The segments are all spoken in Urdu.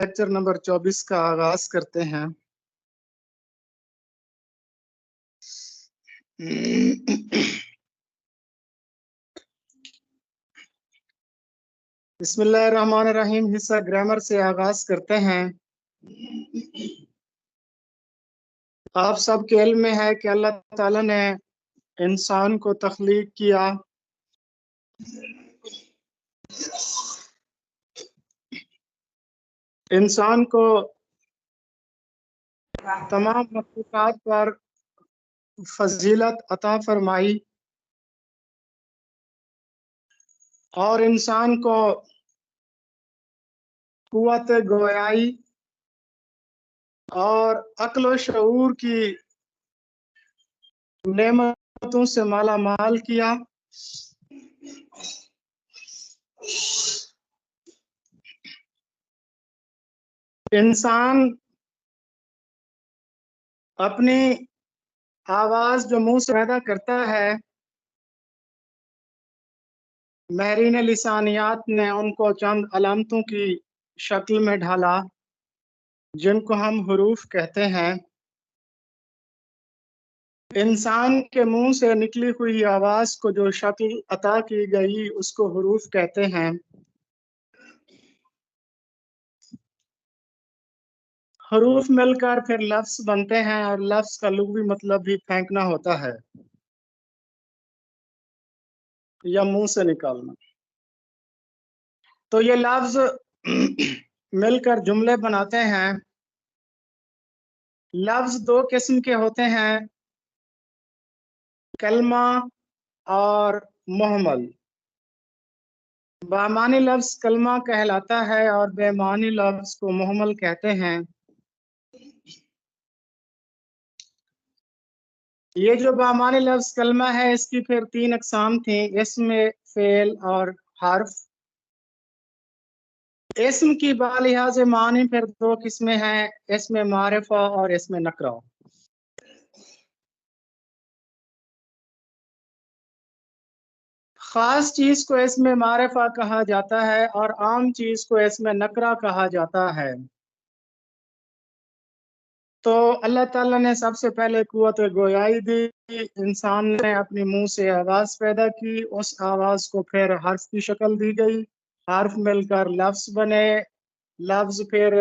لیکچر نمبر 24 کا آغاز کرتے ہیں۔ بسم اللہ الرحمن الرحیم، حصہ گرامر سے آغاز کرتے ہیں۔ آپ سب کے علم میں ہے کہ اللہ تعالیٰ نے انسان کو تخلیق کیا، انسان کو تمام مخلوقات پر فضیلت عطا فرمائی اور انسان کو قوت گویائی اور عقل و شعور کی نعمتوں سے مالا مال کیا۔ انسان اپنی آواز جو منہ سے پیدا کرتا ہے، ماہرین لسانیات نے ان کو چند علامتوں کی شکل میں ڈھالا جن کو ہم حروف کہتے ہیں۔ انسان کے منہ سے نکلی ہوئی آواز کو جو شکل عطا کی گئی اس کو حروف کہتے ہیں۔ حروف مل کر پھر لفظ بنتے ہیں اور لفظ کا لغوی مطلب بھی پھینکنا ہوتا ہے یا منہ سے نکالنا۔ تو یہ لفظ مل کر جملے بناتے ہیں۔ لفظ دو قسم کے ہوتے ہیں، کلمہ اور محمل۔ بامعنی لفظ کلمہ کہلاتا ہے اور بے معنی لفظ کو محمل کہتے ہیں۔ یہ جو بامعنی لفظ کلمہ ہے اس کی پھر 3 اقسام تھیں، اسم، فعل اور حرف۔ اسم کی بالحاظ معنی پھر 2 قسمیں ہیں، اسم معرفہ اور اسم نکرہ۔ خاص چیز کو اسم معرفہ کہا جاتا ہے اور عام چیز کو اسم نکرہ کہا جاتا ہے۔ تو اللہ تعالیٰ نے سب سے پہلے قوت گویائی دی، انسان نے اپنے منہ سے آواز پیدا کی، اس آواز کو پھر حرف کی شکل دی گئی، حرف مل کر لفظ بنے۔ لفظ پھر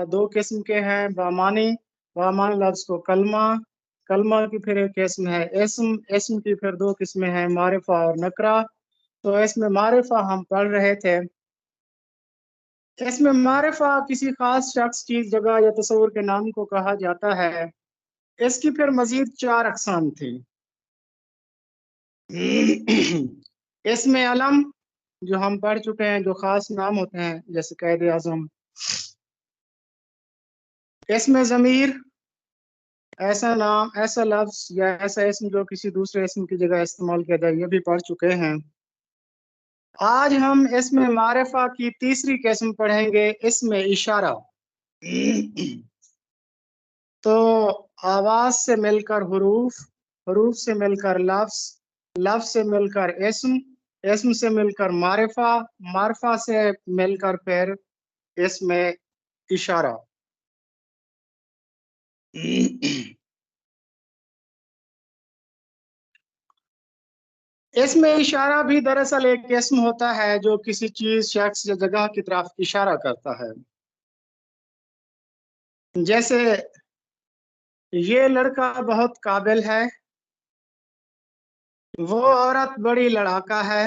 2 قسم کے ہیں، بامعنی لفظ کو کلمہ کی پھر ایک قسم ہے اسم کی پھر 2 قسمیں ہیں، معرفہ اور نکرہ۔ تو اسم معرفہ ہم پڑھ رہے تھے۔ اسم معرفہ کسی خاص شخص، چیز، جگہ یا تصور کے نام کو کہا جاتا ہے۔ اس کی پھر مزید 4 اقسام تھی۔ اسم علم جو ہم پڑھ چکے ہیں، جو خاص نام ہوتے ہیں جیسے قائد اعظم۔ اسم ضمیر، ایسا نام، ایسا لفظ یا ایسا اسم جو کسی دوسرے اسم کی جگہ استعمال کیا جائے، یہ بھی پڑھ چکے ہیں۔ آج ہم اسم معرفہ کی تیسری قسم پڑھیں گے، اسم اشارہ۔ تو آواز سے مل کر حروف، حروف سے مل کر لفظ، لفظ سے مل کر اسم، اسم سے مل کر معرفہ، معرفہ سے مل کر پھر اسم اشارہ۔ اسم اشارہ بھی دراصل ایک اسم ہوتا ہے جو کسی چیز، شخص یا جگہ کی طرف اشارہ کرتا ہے۔ جیسے یہ لڑکا بہت قابل ہے، وہ عورت بڑی لڑاکا ہے،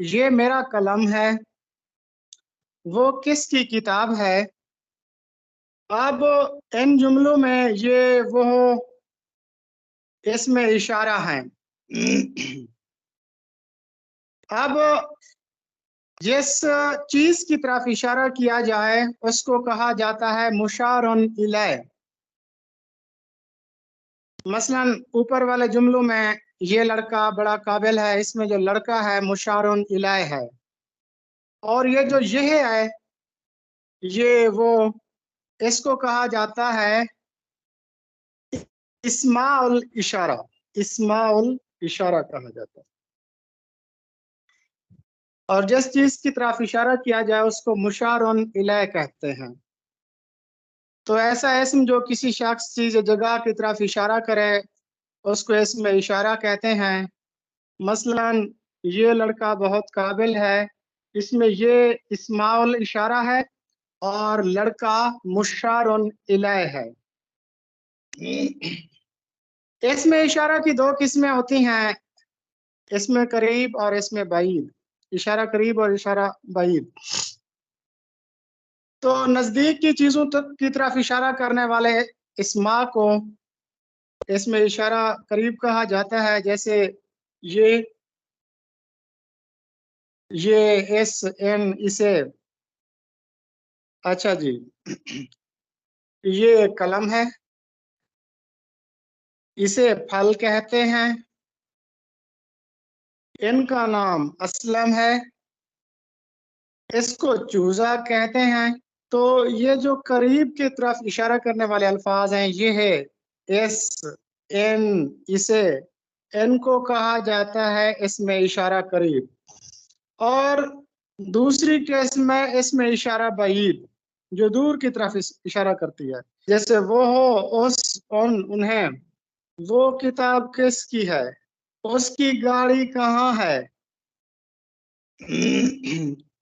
یہ میرا قلم ہے، وہ کس کی کتاب ہے۔ اب ان جملوں میں یہ وہ اسم اشارہ ہیں۔ اب جس چیز کی طرف اشارہ کیا جائے اس کو کہا جاتا ہے مشار الیہ۔ مثلا اوپر والے جملوں میں یہ لڑکا بڑا قابل ہے، اس میں جو لڑکا ہے مشار الیہ ہے، اور یہ جو یہ ہے یہ وہ، اس کو کہا جاتا ہے اسماء الاشارہ، اسماء الاشارہ کہا جاتا ہے۔ اور جس چیز کی طرف اشارہ کیا جائے اس کو مشارن الیہ کہتے ہیں. تو ایسا اسم جو کسی شخص چیز یا جگہ کی طرف اشارہ کرے اس کو اسم اشارہ کہتے ہیں. مثلا یہ لڑکا بہت قابل ہے، اس میں یہ اسماء الاشارہ ہے اور لڑکا مشارن الیہ ہے. اسم اشارہ کی دو قسمیں ہوتی ہیں، اسم قریب اور اسم بعید. اشارہ قریب اور اشارہ بعید. تو نزدیک کی چیزوں کی طرف اشارہ کرنے والے اسماء کو اسم اشارہ قریب کہا جاتا ہے. جیسے یہ اس ان اسے. اچھا جی، یہ قلم ہے، اسے پھل کہتے ہیں. ان کا نام اسلم ہے، اس کو چوزا کہتے ہیں. تو یہ جو قریب کی طرف اشارہ کرنے والے الفاظ ہیں یہ ہے اس ان اسے. ان کو کہا جاتا ہے اسم اشارہ قریب. اور دوسری قسم ہے اسم اشارہ بعید جو دور کی طرف اشارہ کرتی ہے. جیسے وہ ہو، اس، ان، انہیں. وہ کتاب کس کی ہے، اس کی گاڑی کہاں ہے.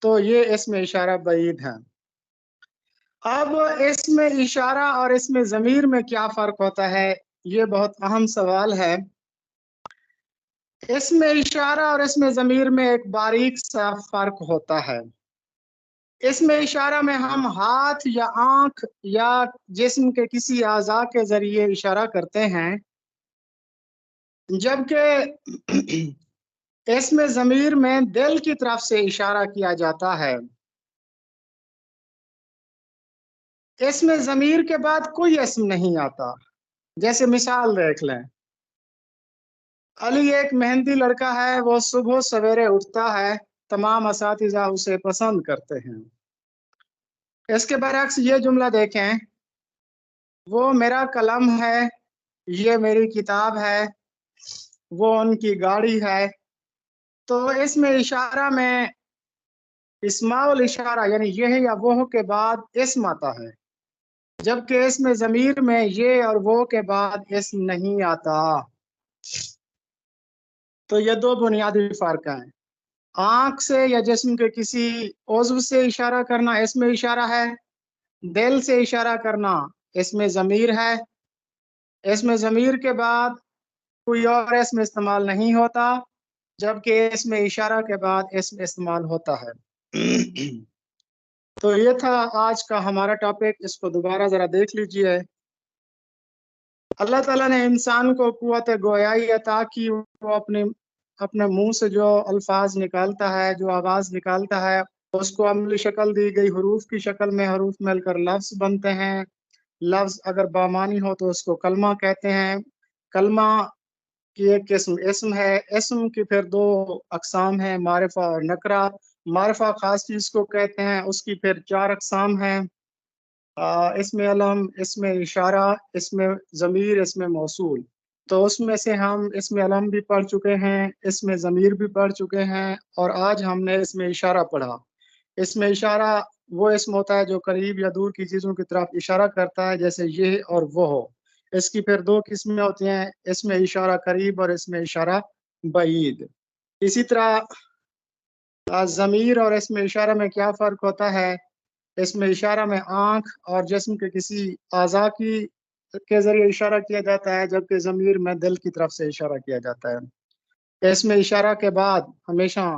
تو یہ اسم اشارہ بعید ہے. اب اسم اشارہ اور اسم ضمیر میں کیا فرق ہوتا ہے، یہ بہت اہم سوال ہے. اسم اشارہ اور اسم ضمیر میں ایک باریک سا فرق ہوتا ہے. اسم اشارہ میں ہم ہاتھ یا آنکھ یا جسم کے کسی اعضاء کے ذریعے اشارہ کرتے ہیں، جبکہ اسم ضمیر میں دل کی طرف سے اشارہ کیا جاتا ہے. اسم ضمیر کے بعد کوئی اسم نہیں آتا. جیسے مثال دیکھ لیں، علی ایک محنتی لڑکا ہے، وہ صبح سویرے اٹھتا ہے، تمام اساتذہ اسے پسند کرتے ہیں. اس کے برعکس یہ جملہ دیکھیں، وہ میرا قلم ہے، یہ میری کتاب ہے، وہ ان کی گاڑی ہے. تو اس میں اشارہ میں اسماء الاشارہ یعنی یہ یا وہ کے بعد اسم آتا ہے، جبکہ اسم ضمیر میں یہ اور وہ کے بعد اسم نہیں آتا. تو یہ دو بنیادی فرق ہیں. آنکھ سے یا جسم کے کسی عضو سے اشارہ کرنا اسم اشارہ ہے، دل سے اشارہ کرنا اسم ضمیر ہے. اسم ضمیر کے بعد کوئی اور اسم استعمال نہیں ہوتا، جبکہ اسم اشارہ کے بعد اسم استعمال ہوتا ہے. تو یہ تھا آج کا ہمارا ٹاپک. اس کو دوبارہ ذرا دیکھ لیجئے. اللہ تعالیٰ نے انسان کو قوت گویائی عطا کی. وہ اپنے منہ سے جو الفاظ نکالتا ہے، جو آواز نکالتا ہے، اس کو عملی شکل دی گئی. حروف کی شکل میں حروف مل کر لفظ بنتے ہیں. لفظ اگر بامانی ہو تو اس کو کلمہ کہتے ہیں. کلمہ کی ایک قسم اسم ہے. اسم کی پھر دو اقسام ہیں، معرفہ اور نکرہ. معرفہ خاص چیز کو کہتے ہیں، اس کی پھر چار اقسام ہیں، اسم علم، اسم اشارہ، اسم ضمیر، اسم موصول. تو اس میں سے ہم اسم علم بھی پڑھ چکے ہیں، اسم ضمیر بھی پڑھ چکے ہیں، اور آج ہم نے اسم اشارہ پڑھا. اسم اشارہ وہ اسم ہوتا ہے جو قریب یا دور کی چیزوں کی طرف اشارہ کرتا ہے، جیسے یہ اور وہ ہو. اس کی پھر دو قسمیں ہوتی ہیں، اسم اشارہ قریب اور اسم اشارہ بعید. اسی طرح ضمیر اور اسم اشارہ میں کیا فرق ہوتا ہے، اسم اشارہ میں آنکھ اور جسم کے کسی اعضاء کے ذریعے اشارہ کیا جاتا ہے، جبکہ ضمیر میں دل کی طرف سے اشارہ کیا جاتا ہے. اسم اشارہ کے بعد ہمیشہ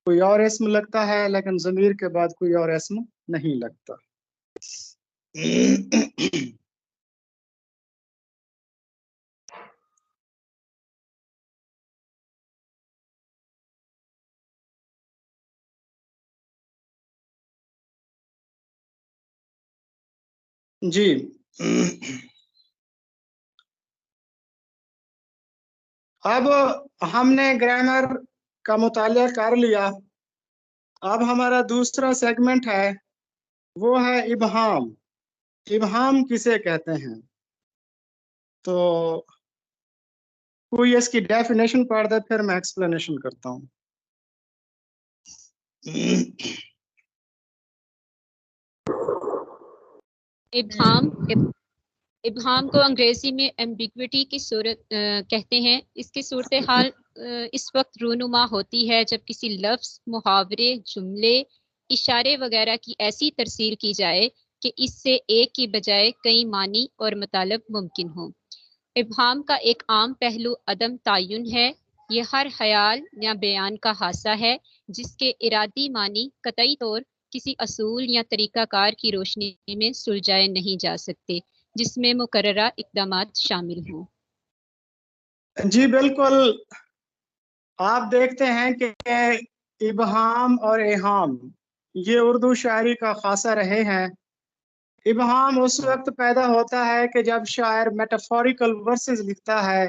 کوئی اور اسم لگتا ہے، لیکن ضمیر کے بعد کوئی اور اسم نہیں لگتا. جی، اب ہم نے گرامر کا مطالعہ کر لیا. اب ہمارا دوسرا سیگمنٹ ہے، وہ ہے ابہام. ابہام کسے کہتے ہیں؟ تو کوئی اس کی ڈیفینیشن پڑھ دے، پھر میں ایکسپلینیشن کرتا ہوں. ابہام کو انگریزی میں ایمبیگوٹی کی صورت کہتے ہیں۔ اس کی صورتحال اس وقت رونما ہوتی ہے جب کسی لفظ، محاورے، جملے، اشارے وغیرہ کی ایسی ترسیل کی جائے کہ اس سے ایک کی بجائے کئی معنی اور مطالب ممکن ہوں۔ ابہام کا ایک عام پہلو عدم تعین ہے۔ یہ ہر خیال یا بیان کا حادثہ ہے جس کے ارادی معنی قطعی طور کسی اصول یا طریقہ کار کی روشنی میں سلجھائے نہیں جا سکتے، جس میں مقررہ اقدامات شامل ہوں۔ جی بالکل، آپ دیکھتے ہیں کہ ابہام اور ایہام یہ اردو شاعری کا خاصہ رہے ہیں۔ ابہام اس وقت پیدا ہوتا ہے کہ جب شاعر میٹافوریکل ورسز لکھتا ہے،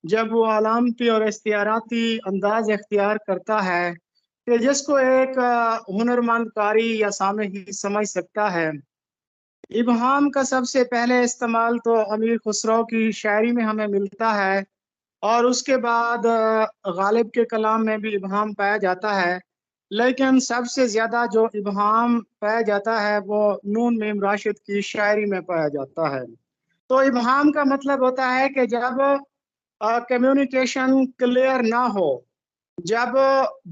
جب وہ علامتی اور استعاراتی انداز اختیار کرتا ہے کہ جس کو ایک ہنرمند قاری یا سامع ہی سمجھ سکتا ہے۔ ابہام کا سب سے پہلے استعمال تو امیر خسرو کی شاعری میں ہمیں ملتا ہے، اور اس کے بعد غالب کے کلام میں بھی ابہام پایا جاتا ہے، لیکن سب سے زیادہ جو ابہام پایا جاتا ہے وہ نون میم راشد کی شاعری میں پایا جاتا ہے۔ تو ابہام کا مطلب ہوتا ہے کہ جب کمیونیکیشن کلیئر نہ ہو، جب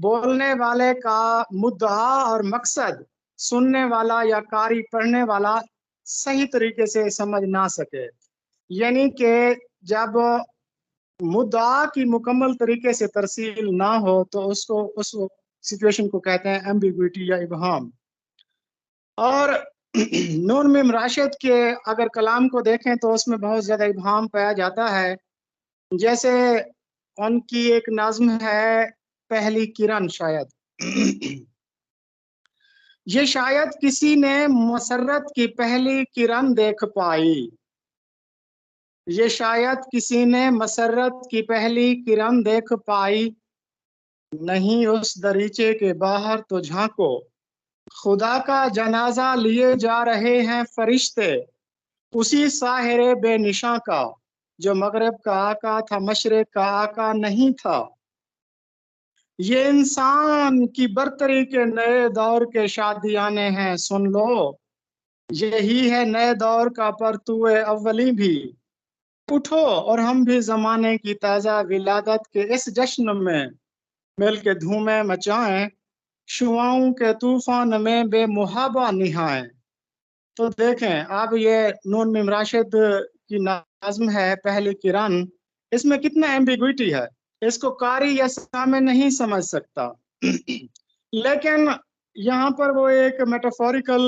بولنے والے کا مدعا اور مقصد سننے والا یا قاری پڑھنے والا صحیح طریقے سے سمجھ نہ سکے، یعنی کہ جب مدعا کی مکمل طریقے سے ترسیل نہ ہو تو اس سچویشن کو کہتے ہیں ایمبیگوٹی یا ابہام۔ اور نون میم راشد کے اگر کلام کو دیکھیں تو اس میں بہت زیادہ ابہام پایا جاتا ہے، جیسے ان کی ایک نظم ہے پہلی کرن، شاید یہ شاید کسی نے مسرت کی پہلی کرن دیکھ پائی، یہ شاید کسی نے مسرت کی پہلی کرن دیکھ پائی، نہیں اس دریچے کے باہر تو جھانکو، خدا کا جنازہ لیے جا رہے ہیں فرشتے، اسی ساحر بے نشاں کا جو مغرب کا آقا تھا مشرق کا آقا نہیں تھا، یہ انسان کی برتری کے نئے دور کے شادیانے ہیں سن لو، یہی ہے نئے دور کا پرتوے اولی بھی، اٹھو اور ہم بھی زمانے کی تازہ ولادت کے اس جشن میں مل کے دھومیں مچائیں، شعاؤں کے طوفان میں بے محابہ نہائیں۔ تو دیکھیں اب یہ نون میم راشد کی نظم ہے پہلی کرن، اس میں کتنا ایمبیگوٹی ہے، اس کو قاری یا سامع نہیں سمجھ سکتا، لیکن یہاں پر وہ ایک میٹافوریکل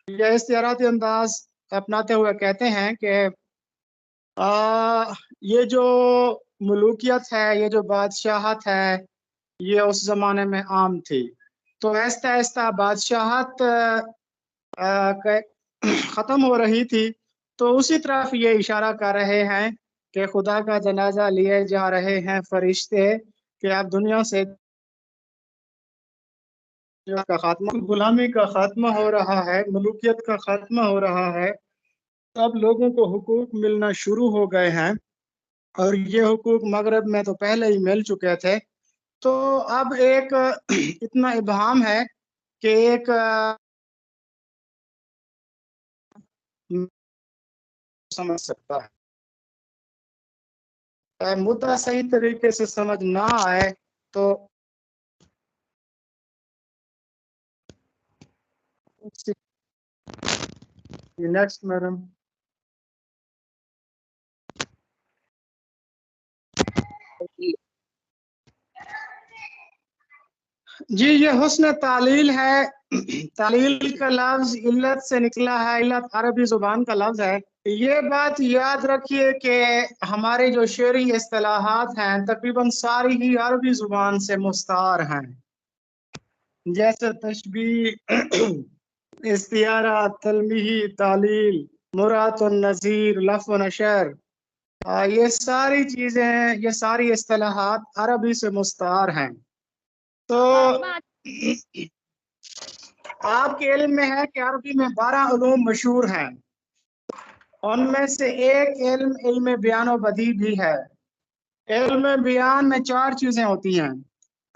یا استعاراتی انداز اپناتے ہوئے کہتے ہیں کہ یہ جو ملوکیت ہے، یہ جو بادشاہت ہے، یہ اس زمانے میں عام تھی، تو آہستہ آہستہ بادشاہت ختم ہو رہی تھی، تو اسی طرف یہ اشارہ کر رہے ہیں کہ خدا کا جنازہ لیے جا رہے ہیں فرشتے، کہ اب دنیا سے کا خاتمہ، غلامی کا خاتمہ ہو رہا ہے، ملوکیت کا خاتمہ ہو رہا ہے، اب لوگوں کو حقوق ملنا شروع ہو گئے ہیں، اور یہ حقوق مغرب میں تو پہلے ہی مل چکے تھے، تو اب ایک اتنا ابہام ہے کہ ایک سمجھ سکتا ہے، مدعا صحیح طریقے سے سمجھ نہ آئے تو نیکسٹ میڈم۔ جی یہ حسن تعلیل ہے، تعلیل کا لفظ علت سے نکلا ہے، علت عربی زبان کا لفظ ہے۔ یہ بات یاد رکھیے کہ ہمارے جو شعری اصطلاحات ہیں تقریباً ساری ہی عربی زبان سے مستعار ہیں، جیسے تشبیہ، استعارہ، تلمیحی، تعلیل، مراد النظیر، لفظ و نشر، یہ ساری چیزیں، یہ ساری اصطلاحات عربی سے مستعار ہیں۔ تو آپ کے علم میں ہے کہ عربی میں 12 علوم مشہور ہیں، ان میں سے ایک علم علم بیان و بدیع بھی ہے۔ علم بیان میں 4 چیزیں ہوتی ہیں،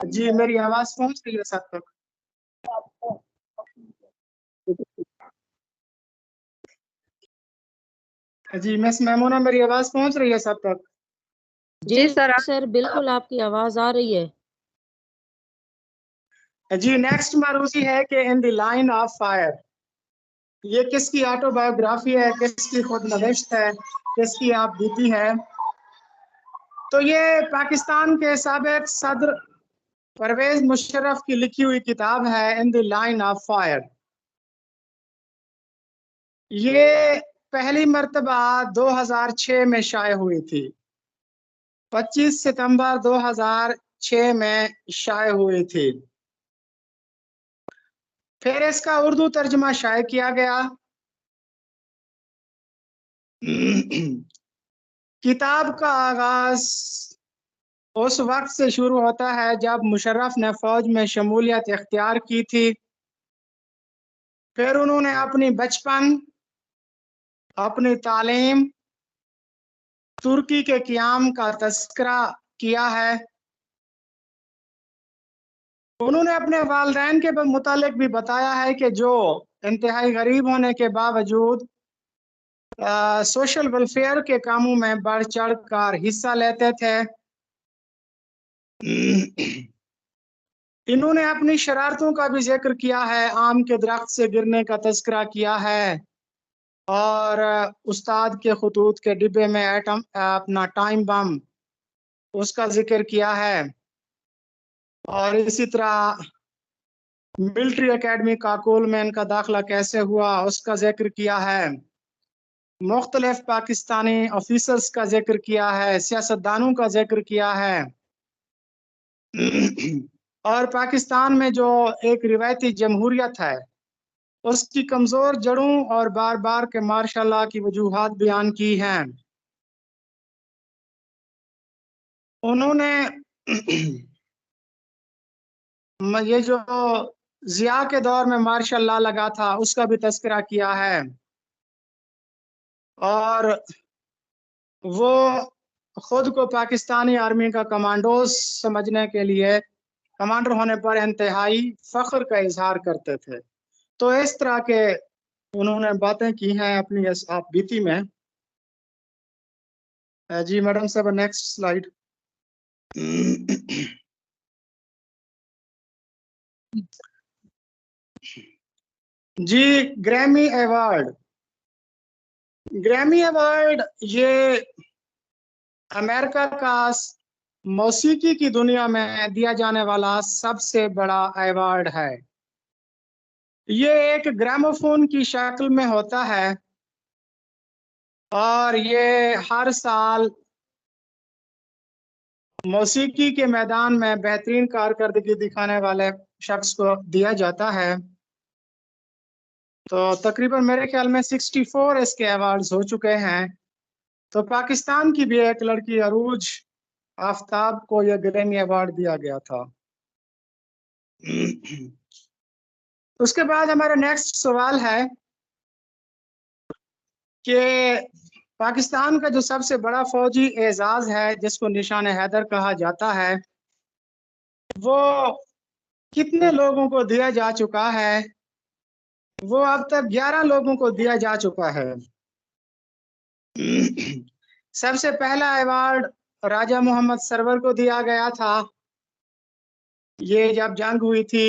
جی میری آواز پہنچ رہی ہے سب تک؟ جی مس میمونہ میری آواز پہنچ رہی ہے سب تک؟ جی سر بالکل آپ کی آواز آ رہی ہے. جی نیکسٹ معروضی ہے کہ ان دی لائن آف فائر، یہ کس کی آٹو بایوگرافی ہے، کس کی خود نوشت ہے، کس کی آپ بیتی ہے؟ تو یہ پاکستان کے سابق صدر پرویز مشرف کی لکھی ہوئی کتاب ہے ان دی لائن آف فائر. یہ پہلی مرتبہ 2006 میں شائع ہوئی تھی، 25 ستمبر 2006 میں شائع ہوئی تھی. پھر اس کا اردو ترجمہ شائع کیا گیا. کتاب کا آغاز اس وقت سے شروع ہوتا ہے جب مشرف نے فوج میں شمولیت اختیار کی تھی. پھر انہوں نے اپنی بچپن، اپنی تعلیم، ترکی کے قیام کا تذکرہ کیا ہے. انہوں نے اپنے والدین کے متعلق بھی بتایا ہے کہ جو انتہائی غریب ہونے کے باوجود سوشل ویلفیئر کے کاموں میں بڑھ چڑھ کر حصہ لیتے تھے. انہوں نے اپنی شرارتوں کا بھی ذکر کیا ہے، آم کے درخت سے گرنے کا تذکرہ کیا ہے، اور استاد کے خطوط کے ڈبے میں اپنا ٹائم بم اس کا ذکر کیا ہے، اور اسی طرح ملٹری اکیڈمی کاکول میں ان کا داخلہ کیسے ہوا اس کا ذکر کیا ہے. مختلف پاکستانی آفیسرز کا ذکر کیا ہے، سیاستدانوں کا ذکر کیا ہے، اور پاکستان میں جو ایک روایتی جمہوریت ہے اس کی کمزور جڑوں اور بار بار کے مارشاء اللہ کی وجوہات بیان کی ہیں. انہوں نے یہ جو ضیاء کے دور میں مارشاء اللہ لگا تھا اس کا بھی تذکرہ کیا ہے، اور وہ خود کو پاکستانی آرمی کا کمانڈوز سمجھنے کے لیے کمانڈر ہونے پر انتہائی فخر کا اظہار کرتے تھے. تو اس طرح کے انہوں نے باتیں کی ہیں اپنی آپ بیتی میں. جی میڈم صاحب نیکسٹ سلائیڈ. جی گریمی ایوارڈ. گریمی ایوارڈ یہ امریکہ کا موسیقی کی دنیا میں دیا جانے والا سب سے بڑا ایوارڈ ہے. یہ ایک گراموفون کی شکل میں ہوتا ہے اور یہ ہر سال موسیقی کے میدان میں بہترین کارکردگی دکھانے والے شخص کو دیا جاتا ہے. تو تقریباً میرے خیال میں 64 اس کے ایوارڈز ہو چکے ہیں. تو پاکستان کی بھی ایک لڑکی عروج آفتاب کو یہ گریمی ایوارڈ دیا گیا تھا. اس کے بعد ہمارا نیکسٹ سوال ہے کہ پاکستان کا جو سب سے بڑا فوجی اعزاز ہے جس کو نشان حیدر کہا جاتا ہے وہ کتنے لوگوں کو دیا جا چکا ہے؟ وہ اب تک 11 لوگوں کو دیا جا چکا ہے. سب سے پہلا ایوارڈ راجہ محمد سرور کو دیا گیا تھا. یہ جب جنگ ہوئی تھی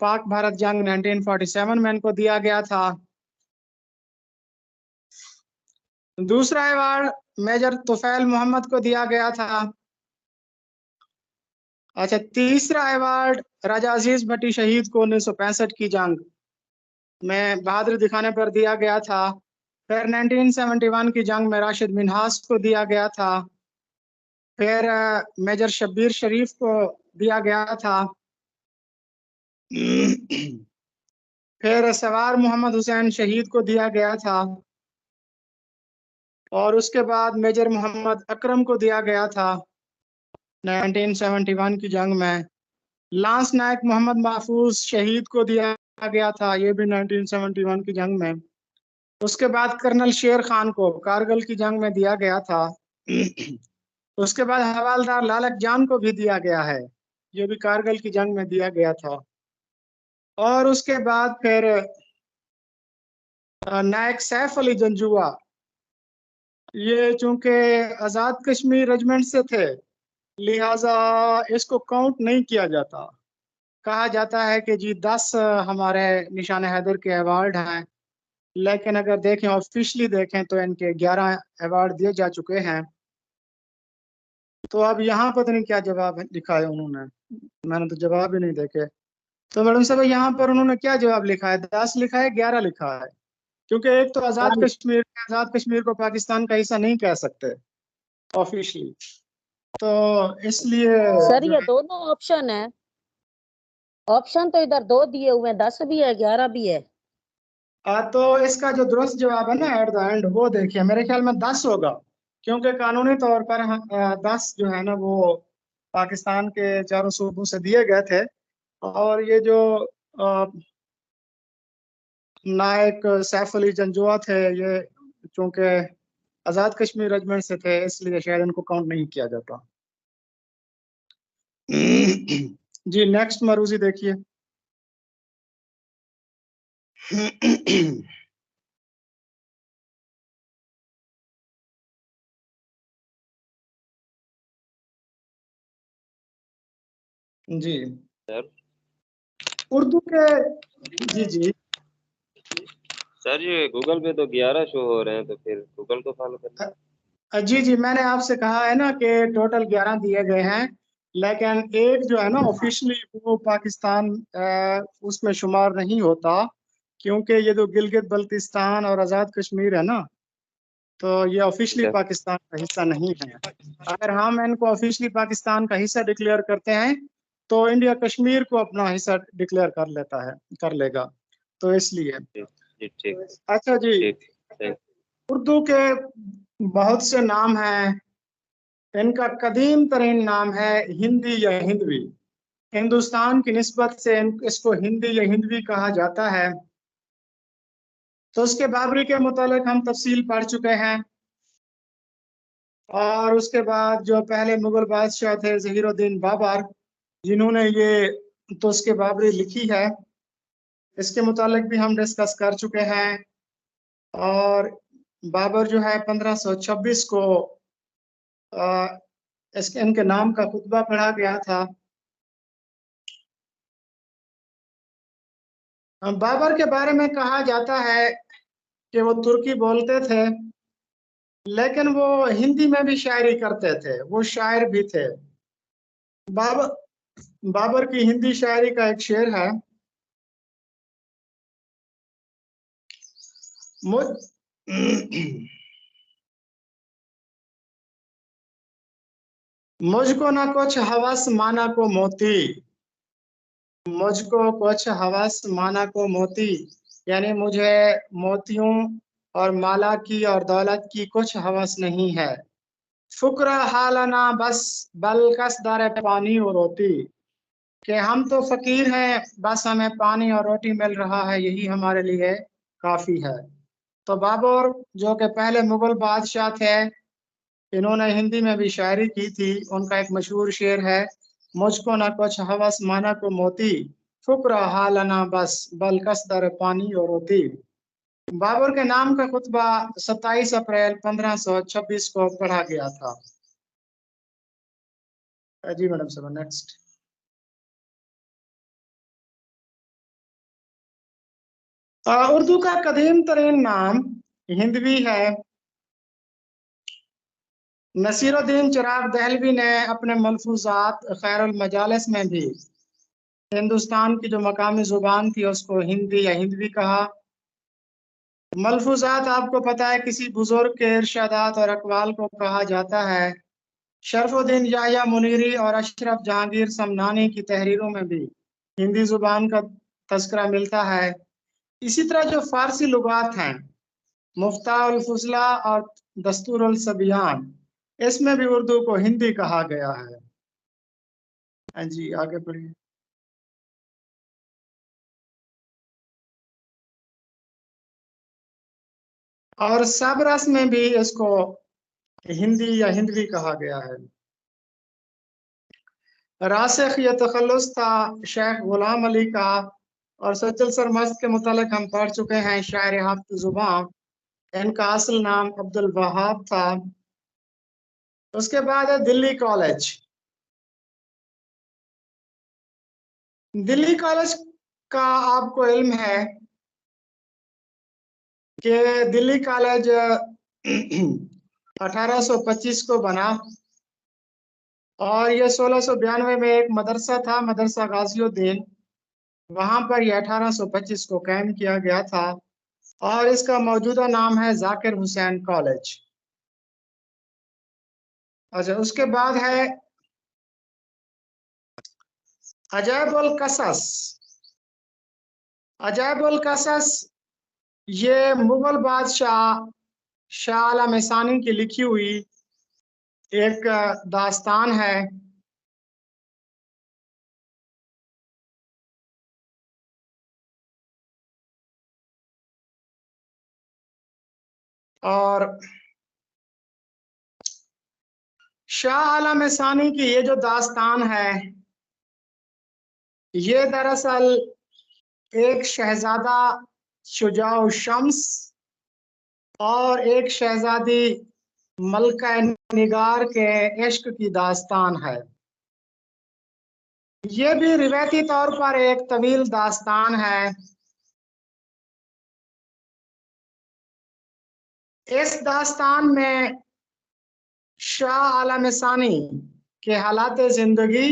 پاک بھارت جنگ 1947 میں ان کو دیا گیا تھا. دوسرا ایوارڈ میجر طفیل محمد کو دیا گیا تھا. اچھا تیسرا ایوارڈ راجہ عزیز بھٹی شہید کو 1965 کی جنگ میں بہادری دکھانے پر دیا گیا تھا. پھر 1971 کی جنگ میں راشد منہاس کو دیا گیا تھا. پھر میجر شبیر شریف کو دیا گیا تھا. پھر سوار محمد حسین شہید کو دیا گیا تھا، اور اس کے بعد میجر محمد اکرم کو دیا گیا تھا 1971 کی جنگ میں. لانس نائک محمد محفوظ شہید کو دیا گیا تھا، یہ بھی 1971 کی جنگ میں. اس کے بعد کرنل شیر خان کو کارگل کی جنگ میں دیا گیا تھا. اس کے بعد حوالدار لالک جان کو بھی دیا گیا ہے. یہ بھی کارگل کی جنگ میں دیا گیا تھا. اور اس کے بعد پھر نائک سیف علی جنجوعہ، یہ چونکہ آزاد کشمیر ریجمنٹ سے تھے لہٰذا اس کو کاؤنٹ نہیں کیا جاتا. کہا جاتا ہے کہ جی 10 ہمارے نشان حیدر کے ایوارڈ ہیں، لیکن اگر دیکھیں آفیشلی دیکھیں تو ان کے 11 ایوارڈ دیے جا چکے ہیں. تو اب یہاں پتہ نہیں کیا جواب لکھا ہے انہوں نے، میں نے تو جواب ہی نہیں دیکھے. تو میڈم صاحب یہاں پر انہوں نے کیا جواب لکھا ہے؟ 10 لکھا ہے 11 لکھا ہے؟ کیونکہ ایک تو آزاد کشمیر کو پاکستان کا حصہ نہیں کہہ سکتے آفیشلی، تو اس لیے سر یہ دونوں آپشن ہے، آپشن تو ادھر 2 دیے ہوئے ہیں، 10 بھی ہے 11 بھی ہے. تو اس کا جو درست جواب ہے نا ایٹ دا اینڈ وہ دیکھیے، میرے خیال میں 10 ہوگا، کیونکہ قانونی طور پر 10 جو ہے نا وہ پاکستان کے چاروں صوبوں سے دیے گئے تھے. اور یہ جو نائک سیف علی جنجوعہ تھے یہ چونکہ آزاد کشمیر ریجمنٹ سے تھے اس لیے شاید ان کو کاؤنٹ نہیں کیا جاتا. جی نیکسٹ مروزی دیکھیے. جی سر اردو کے جی جی سر یہ گوگل پہ تو 11 شو ہو رہے ہیں، تو پھر گوگل کو فالو کرنا. جی میں نے آپ سے کہا ہے نا کہ ٹوٹل 11 دیے گئے ہیں، لیکن ایک جو ہے نا آفیشلی وہ پاکستان اس میں شمار نہیں ہوتا، کیونکہ یہ جو گلگت بلتستان اور آزاد کشمیر ہے نا تو یہ آفیشلی پاکستان کا حصہ نہیں ہے. اگر ہم ان کو آفیشلی پاکستان کا حصہ ڈکلیئر کرتے ہیں تو انڈیا کشمیر کو اپنا حصہ ڈکلیئر کر لے گا، تو اس لیے. اچھا جی، اردو کے بہت سے نام ہیں، ان کا قدیم ترین نام ہے ہندی یا ہندوی. ہندوستان کی نسبت سے اس کو ہندی یا ہندوی کہا جاتا ہے. تو اس کے بابری کے متعلق ہم تفصیل پڑھ چکے ہیں، اور اس کے بعد جو پہلے مغل بادشاہ تھے ظہیر الدین بابر جنہوں نے یہ تو اس کے بابری لکھی ہے، اس کے متعلق بھی ہم ڈسکس کر چکے ہیں. اور بابر جو ہے 1526 کو ان کے نام کا خطبہ پڑھا گیا تھا. بابر کے بارے میں کہا جاتا ہے کہ وہ ترکی بولتے تھے، لیکن وہ ہندی میں بھی شاعری کرتے تھے، وہ شاعر بھی تھے. بابر کی ہندی شاعری کا ایک شعر ہے، مجھ کو نہ کچھ ہوس مانا کو موتی، مجھ کو کچھ ہوس مانا کو موتی، یعنی مجھے موتیوں اور مالا کی اور دولت کی کچھ ہوس نہیں ہے. فقرا حالنا بس بلکس دار پانی اور روٹی، کہ ہم تو فقیر ہیں بس ہمیں پانی اور روٹی مل رہا ہے، یہی ہمارے لیے کافی ہے. تو بابر جو کہ پہلے مغل بادشاہ تھے، انہوں نے ہندی میں بھی شاعری کی تھی. ان کا ایک مشہور شعر ہے، مجھ کو نہ کچھ ہوس مانا کو موتی، فقرا حالنا بس بلکس در پانی اور روتی. بابر کے نام کا خطبہ 27 اپریل 1526 کو پڑھا گیا تھا. جی میڈم صاحب نیکسٹ. اردو کا قدیم ترین نام ہندوی ہے. نصیر الدین چراغ دہلوی نے اپنے ملفوظات خیر المجالس میں بھی ہندوستان کی جو مقامی زبان تھی اس کو ہندی یا ہندوی کہا. ملفوظات آپ کو پتا ہے کسی بزرگ کے ارشادات اور اقوال کو کہا جاتا ہے. شرف الدین یحییٰ منیری اور اشرف جہانگیر سمنانی کی تحریروں میں بھی ہندی زبان کا تذکرہ ملتا ہے. اسی طرح جو فارسی لغات ہیں، مفتاح الفضلہ اور دستور الصبیان، اس میں بھی اردو کو ہندی کہا گیا ہے. جی آگے بڑھیے. اور سابرس میں بھی اس کو ہندی یا ہندوی کہا گیا ہے. راسخ یہ تخلص تھا شیخ غلام علی کا، اور سجل سرمست کے متعلق ہم پڑھ چکے ہیں شاعر ہفت زباں، ان کا اصل نام عبد الوہاب تھا۔ اس کے بعد ہے دلی کالج۔ دلی کالج کا آپ کو علم ہے کہ دلی کالج 1825 کو بنا، اور یہ 1692 میں ایک مدرسہ تھا، مدرسہ غازی الدین، وہاں پر یہ 1825 کو قائم کیا گیا تھا، اور اس کا موجودہ نام ہے ذاکر حسین کالج۔ اچھا، اس کے بعد ہے عجائب القصص۔ عجائب القصص یہ مغل بادشاہ شاہ عالم ثانی کی لکھی ہوئی ایک داستان ہے۔ اور شاہ عالم ثانی کی یہ جو داستان ہے، یہ دراصل ایک شہزادہ شجاع الشمس اور ایک شہزادی ملکہ نگار کے عشق کی داستان ہے۔ یہ بھی روایتی طور پر ایک طویل داستان ہے۔ اس داستان میں شاہ عالم ثانی کے حالات زندگی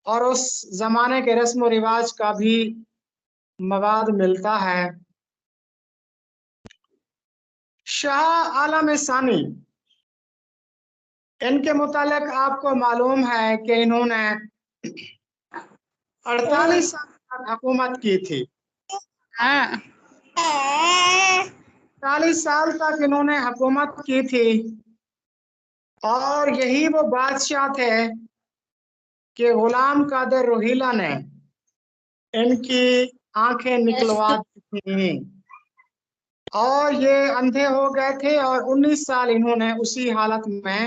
اور اس زمانے کے رسم و رواج کا بھی مواد ملتا ہے۔ شاہ عالم ثانی، ان کے متعلق آپ کو معلوم ہے کہ انہوں نے 48 سال تک حکومت کی تھی۔ 40 سال تک انہوں نے حکومت کی تھی، اور یہی وہ بادشاہ تھے کہ غلام قادر روہیلہ نے ان کی آنکھیں نکلوا دی تھیں، اور یہ اندھے ہو گئے تھے، اور 19 سال انہوں نے اسی حالت میں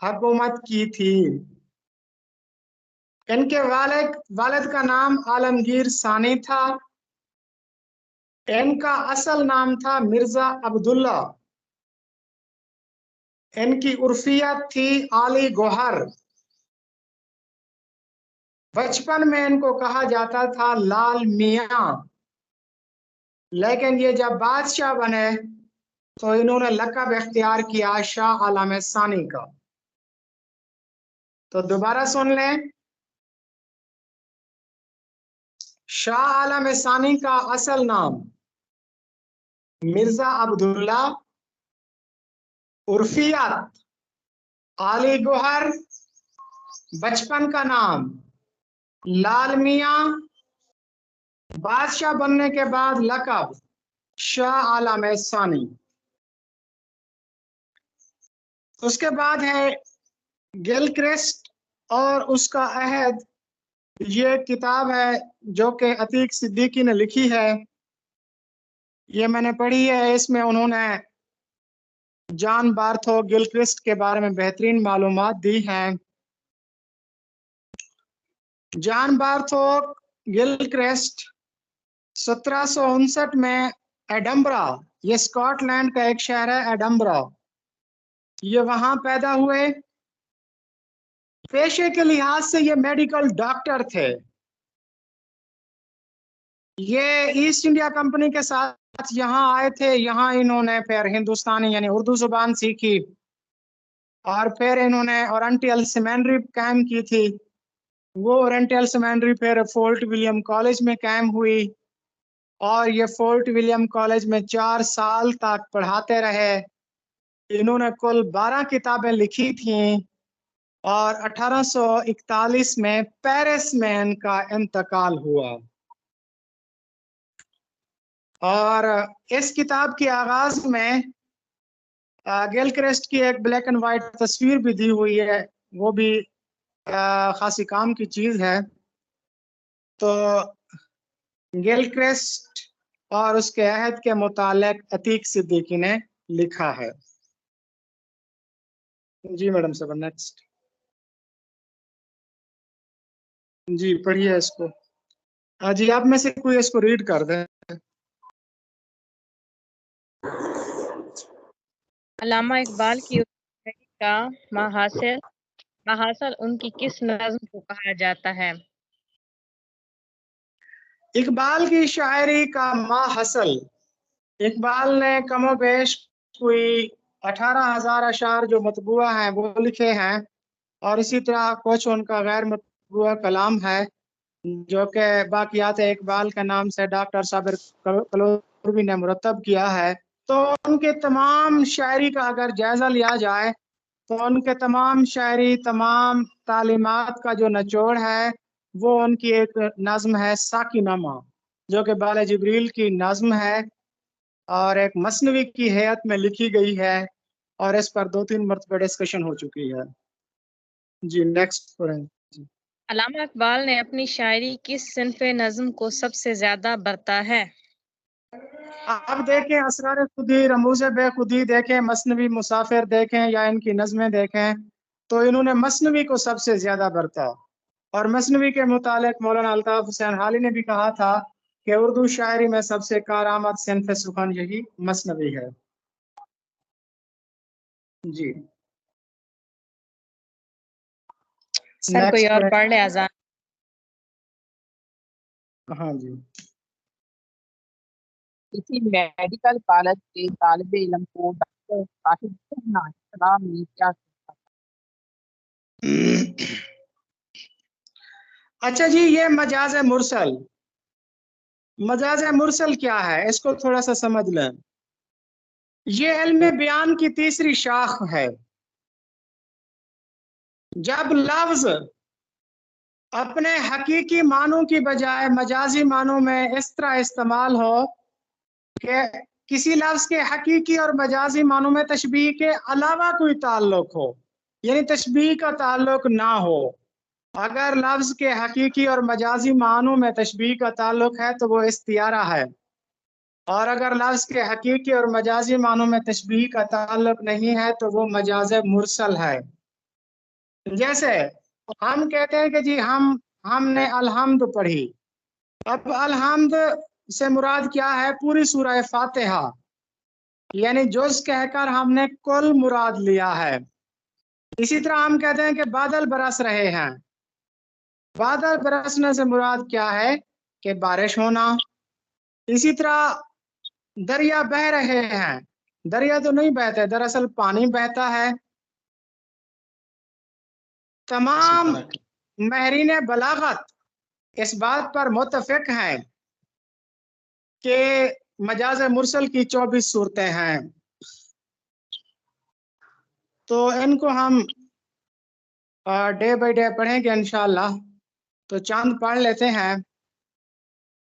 حکومت کی تھی۔ ان کے والد کا نام عالمگیر ثانی تھا۔ ان کا اصل نام تھا مرزا عبداللہ۔ ان کی عرفیت تھی علی گوہر۔ بچپن میں ان کو کہا جاتا تھا لال میاں، لیکن یہ جب بادشاہ بنے تو انہوں نے لقب اختیار کیا شاہ عالم ثانی کا۔ تو دوبارہ سن لیں، شاہ عالم ثانی کا اصل نام مرزا عبداللہ، عرفیت علی گوہر، بچپن کا نام لال میاں، بادشاہ بننے کے بعد لقب شاہ عالم ثانی۔ اس کے بعد ہے گل کرسٹ اور اس کا عہد۔ یہ کتاب ہے جو کہ عتیق صدیقی نے لکھی ہے، یہ میں نے پڑھی ہے۔ اس میں انہوں نے جان بارتھو گل کرسٹ کے بارے میں بہترین معلومات دی ہیں۔ جان بارتھو گل کرسٹ 1759 میں ایڈمبرا، یہ اسکاٹ لینڈ کا ایک شہر ہے ایڈمبرا، یہ وہاں پیدا ہوئے۔ پیشے کے لحاظ سے یہ میڈیکل ڈاکٹر تھے۔ یہ ایسٹ انڈیا کمپنی کے ساتھ یہاں آئے تھے، یہاں انہوں نے پھر ہندوستانی یعنی اردو زبان سیکھی، اور پھر انہوں نے اورنٹل سیمنڈری قائم کی تھی۔ وہ اورنٹل سیمنڈری پھر فورٹ ولیم کالج میں قائم ہوئی، اور یہ فورٹ ولیم کالج میں 4 سال تک پڑھاتے رہے۔ انہوں نے کل 12 کتابیں لکھی تھیں، اور 1841 میں پیرس میں ان کا انتقال ہوا۔ اور اس کتاب کے آغاز میں گل کرسٹ کی ایک بلیک اینڈ وائٹ تصویر بھی دی ہوئی ہے، وہ بھی خاصی کام کی چیز ہے۔ تو گل کرسٹ اور اس کے عہد کے متعلق عتیق صدیقی نے لکھا ہے۔ جی میڈم صاحب، نیکسٹ۔ جی پڑھیے اس کو. جی آپ میں سے کوئی اس کو ریڈ کر دیں. علامہ اقبال کی کا محاصل ان کی کس نظم کو کہا جاتا ہے؟ اقبال کی شاعری کا ماحصل، اقبال نے کم و بیش کوئی 18,000 اشعار جو مطبوعہ ہیں وہ لکھے ہیں، اور اسی طرح کچھ ان کا غیر مطبوعہ کلام ہے جو کہ باقیات اقبال کے نام سے ڈاکٹر صابر کلوروی نے مرتب کیا ہے. تو ان کے تمام شاعری کا اگر جائزہ لیا جائے تو ان کے تمام شاعری، تمام تعلیمات کا جو نچوڑ ہے وہ ان کی ایک نظم ہے ساکی نامہ، جو کہ بال جبریل کی نظم ہے اور ایک مثنوی کی ہیئت میں لکھی گئی ہے، اور اس پر 2-3 مرتبہ ڈسکشن ہو چکی ہے. جی نیکسٹ پڑھیں. علامہ اقبال نے اپنی شاعری کس صنف نظم کو سب سے زیادہ برتا ہے؟ آپ دیکھیں اسرار خودی، رموز بے خودی دیکھیں، مثنوی مسافر دیکھیں یا ان کی نظمیں دیکھیں، تو انہوں نے مثنوی کو سب سے زیادہ برتا. اور مثنوی کے متعلق مولانا الطاف حسین حالی نے بھی کہا تھا کہ اردو شاعری میں سب سے کارآمد صنف سخن یہی مثنوی ہے. جی سر کوئی اور پڑھ لے اذان. ہاں جی. کسی میڈیکل کالج کے طالب علم کو ڈاکٹر صاحب کہنا اسلام میں کیا کہتا ہے؟ اچھا جی، یہ مجاز مرسل، مجاز مرسل کیا ہے اس کو تھوڑا سا سمجھ لیں. یہ علم بیان کی تیسری شاخ ہے. جب لفظ اپنے حقیقی معنوں کی بجائے مجازی معنوں میں اس طرح استعمال ہو کہ کسی لفظ کے حقیقی اور مجازی معنوں میں تشبیہ کے علاوہ کوئی تعلق ہو، یعنی تشبیہ کا تعلق نہ ہو. اگر لفظ کے حقیقی اور مجازی معنوں میں تشبیہ کا تعلق ہے تو وہ استعارہ ہے، اور اگر لفظ کے حقیقی اور مجازی معنوں میں تشبیہ کا تعلق نہیں ہے تو وہ مجاز مرسل ہے. جیسے ہم کہتے ہیں کہ جی ہم نے الحمد پڑھی. اب الحمد سے مراد کیا ہے؟ پوری سورہ فاتحہ، یعنی جز کہہ کر ہم نے کل مراد لیا ہے. اسی طرح ہم کہتے ہیں کہ بادل برس رہے ہیں. بادل برسنے سے مراد کیا ہے؟ کہ بارش ہونا. اسی طرح دریا بہہ رہے ہیں، دریا تو نہیں بہتے، دراصل پانی بہتا ہے. تمام ماہرین بلاغت اس بات پر متفق ہیں کہ مجاز مرسل کی 24 صورتیں ہیں. تو ان کو ہم ڈے بائی ڈے پڑھیں گے انشاءاللہ. تو چاند پڑھ لیتے ہیں.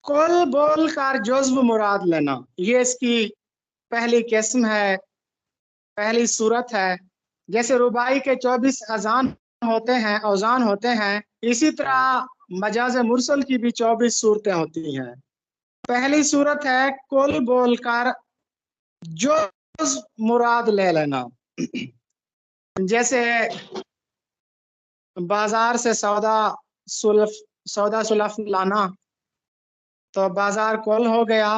کل بول کر جزو مراد لینا، یہ اس کی پہلی قسم ہے، پہلی صورت ہے. جیسے رباعی کے 24 اذان اوزان ہوتے ہیں، اسی طرح مجاز مرسل کی بھی 24 صورتیں ہوتی ہیں. پہلی صورت ہے کل بول کر جز مراد لے لینا. جیسے بازار سے سودا سلف لانا، تو بازار کل ہو گیا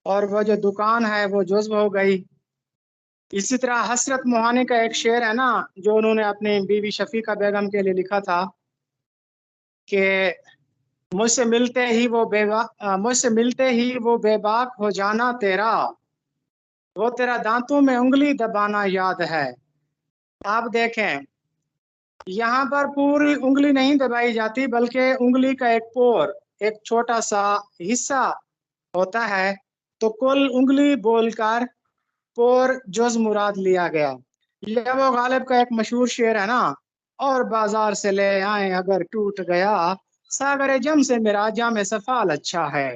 اور وہ جو دکان ہے وہ جزو ہو گئی. اسی طرح حسرت موہانی کا ایک شعر ہے نا جو انہوں نے اپنی بیوی شفیقہ بیگم کے لیے لکھا تھا کہ مجھ سے ملتے ہی وہ بے باک ہو جانا تیرا، وہ تیرا دانتوں میں انگلی دبانا یاد ہے. آپ دیکھیں یہاں پر پوری انگلی نہیں دبائی جاتی بلکہ انگلی کا ایک پور، ایک چھوٹا سا حصہ ہوتا ہے. تو کل انگلی بول کر پور جز مراد لیا گیا. یہ وہ غالب کا ایک مشہور شعر ہے نا، اور بازار سے لے آئیں اگر ٹوٹ گیا، ساگر جم سے میرا جام سفال اچھا ہے.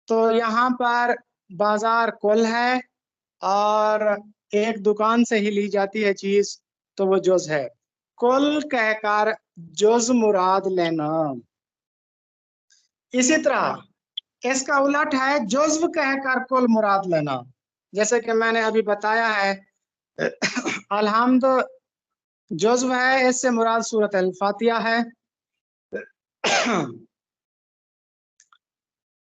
تو یہاں پر بازار کل ہے اور ایک دکان سے ہی لی جاتی ہے چیز تو وہ جز ہے. کل کہہ کر جز مراد لینا. اسی طرح اس کا الٹ ہے جزو کہہ کر کل مراد لینا. جیسے کہ میں نے ابھی بتایا ہے الحمد جزو ہے، اس سے مراد سورۃ الفاتحہ ہے.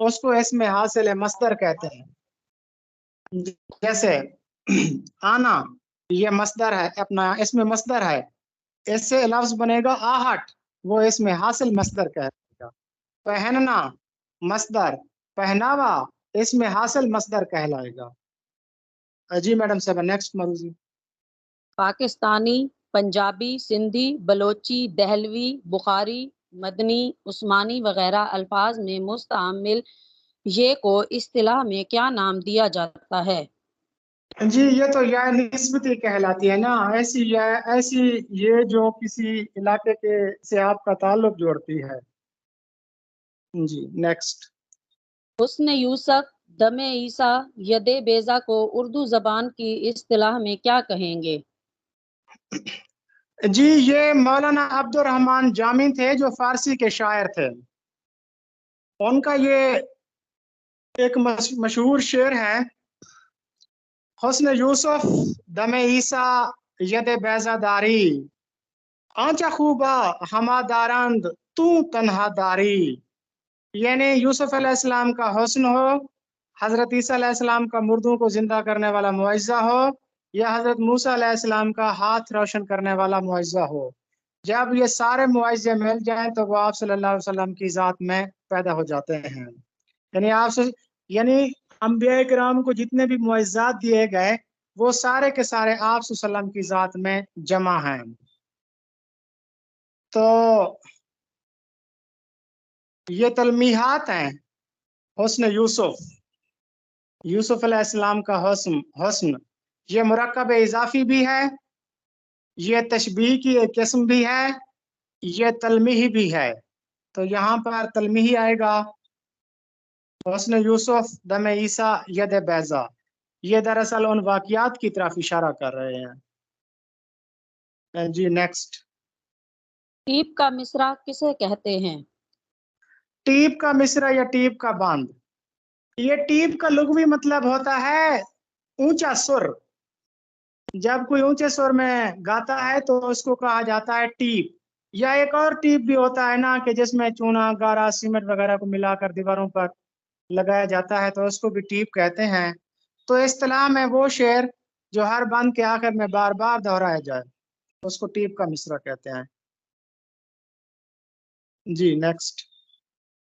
اس کو اسم حاصل مصدر کہتے ہیں. جیسے آنا یہ مصدر ہے، اپنا اسم مصدر ہے، اس سے لفظ بنے گا آہٹ، وہ اسم حاصل مصدر کہے گا. پہننا مصدر، پہناوا اسم حاصل مصدر کہلائے گا. جی میڈم صاحب نیکسٹ مروزی. پاکستانی، پنجابی، سندھی، بلوچی، دہلوی، بخاری، مدنی، عثمانی وغیرہ الفاظ میں مستعمل یہ کو اصطلاح میں کیا نام دیا جاتا ہے؟ جی یہ تو یا نسبتی کہلاتی ہے نا، ایسی یہ جو کسی علاقے کے سے آپ کا تعلق جوڑتی ہے. جی نیکسٹ. حسن یوسف، دم عیسیٰ، ید بیضا کو اردو زبان کی اصطلاح میں کیا کہیں گے؟ جی یہ مولانا عبد الرحمن جامی تھے جو فارسی کے شاعر تھے. ان کا یہ ایک مشہور شعر ہے، حسن یوسف دم عیسیٰ ید بیضا داری، آنچا خوبا ہما دارند تو تنہا داری. یعنی یوسف علیہ السلام کا حسن ہو، حضرت عیسیٰ علیہ السلام کا مردوں کو زندہ کرنے والا معجزہ ہو، یا حضرت موسیٰ علیہ السلام کا ہاتھ روشن کرنے والا معجزہ ہو، جب یہ سارے معجزے مل جائیں تو وہ آپ صلی اللہ علیہ وسلم کی ذات میں پیدا ہو جاتے ہیں. یعنی یعنی انبیاء کرام کو جتنے بھی معجزات دیے گئے وہ سارے کے سارے آپ صلی اللہ علیہ وسلم کی ذات میں جمع ہیں. تو یہ تلمیحات ہیں حسن یوسف علیہ السلام کا حسن یہ مرکب اضافی بھی ہے، یہ تشبیہ کی ایک قسم بھی ہے، یہ تلمیح بھی ہے. تو یہاں پر تلمیح آئے گا حسن یوسف دم عیسیٰ ید بیضا، یہ دراصل ان واقعات کی طرف اشارہ کر رہے ہیں. جی نیکسٹ. ٹیپ کا مصرع کسے کہتے ہیں؟ ٹیپ کا مصرع یا ٹیپ کا باند، یہ ٹیپ کا لغوی مطلب ہوتا ہے اونچا سر. جب کوئی اونچے سر میں گاتا ہے تو اس کو کہا جاتا ہے ٹیپ. یا ایک اور ٹیپ بھی ہوتا ہے نا کہ جس میں چونا گارا سیمنٹ وغیرہ کو ملا کر دیواروں پر لگایا جاتا ہے تو اس کو بھی ٹیپ کہتے ہیں. تو اصطلاح میں وہ شعر جو ہر بند کے آخر میں بار بار دہرایا جائے اس کو ٹیپ کا مصرع کہتے ہیں. جی نیکسٹ.